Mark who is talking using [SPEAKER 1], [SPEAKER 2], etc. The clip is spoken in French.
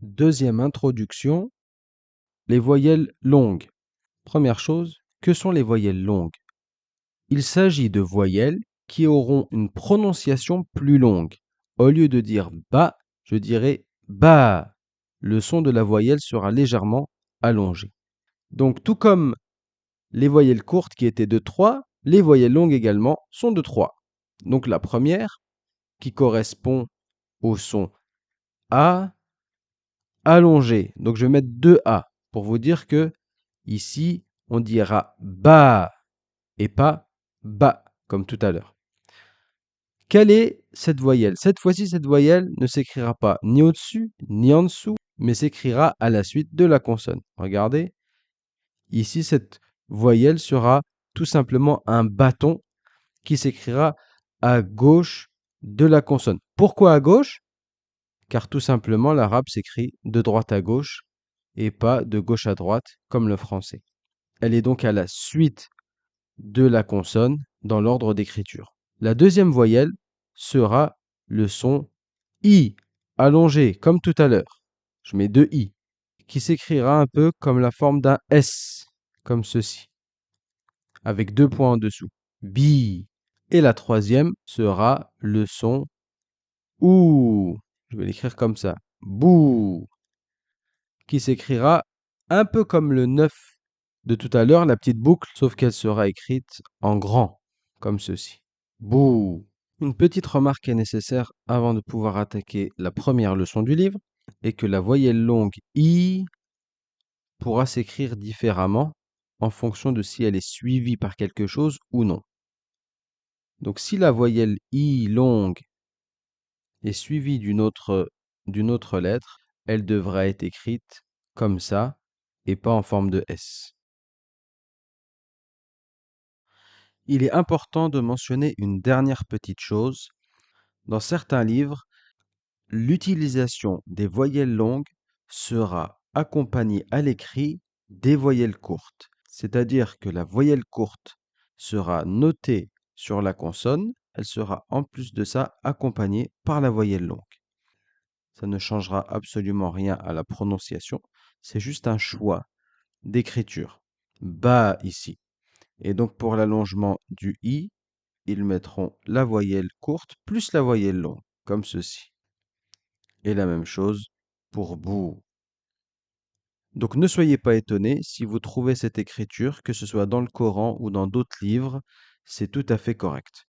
[SPEAKER 1] Deuxième introduction, les voyelles longues. Première chose, que sont les voyelles longues? Il s'agit de voyelles qui auront une prononciation plus longue. Au lieu de dire ba, je dirais ba. Le son de la voyelle sera légèrement allongé. Donc, tout comme les voyelles courtes qui étaient de 3, les voyelles longues également sont de 3. Donc, la première, qui correspond au son A, allongé. Donc, je vais mettre 2 A pour vous dire que ici, on dira ba et pas ba, comme tout à l'heure. Quelle est cette voyelle? Cette fois-ci, cette voyelle ne s'écrira pas ni au-dessus, ni en dessous, mais s'écrira à la suite de la consonne. Regardez, ici, cette voyelle sera tout simplement un bâton qui s'écrira à gauche de la consonne. Pourquoi à gauche? Car tout simplement, l'arabe s'écrit de droite à gauche et pas de gauche à droite comme le français. Elle est donc à la suite de la consonne dans l'ordre d'écriture. La deuxième voyelle sera le son I, allongé, comme tout à l'heure. Je mets 2 I, qui s'écrira un peu comme la forme d'un S, comme ceci, avec 2 points en dessous. Bi. Et la troisième sera le son OU. Je vais l'écrire comme ça. Bou. Qui s'écrira un peu comme le 9 de tout à l'heure, la petite boucle, sauf qu'elle sera écrite en grand, comme ceci. Bouh. Une petite remarque est nécessaire avant de pouvoir attaquer la première leçon du livre, et que la voyelle longue I pourra s'écrire différemment en fonction de si elle est suivie par quelque chose ou non. Donc si la voyelle I longue est suivie d'une autre lettre, elle devra être écrite comme ça et pas en forme de S. Il est important de mentionner une dernière petite chose. Dans certains livres, l'utilisation des voyelles longues sera accompagnée à l'écrit des voyelles courtes. C'est-à-dire que la voyelle courte sera notée sur la consonne, elle sera en plus de ça accompagnée par la voyelle longue. Ça ne changera absolument rien à la prononciation, c'est juste un choix d'écriture. Ba ici. Et donc pour l'allongement du i, ils mettront la voyelle courte plus la voyelle longue, comme ceci. Et la même chose pour bou. Donc ne soyez pas étonnés si vous trouvez cette écriture, que ce soit dans le Coran ou dans d'autres livres, c'est tout à fait correct.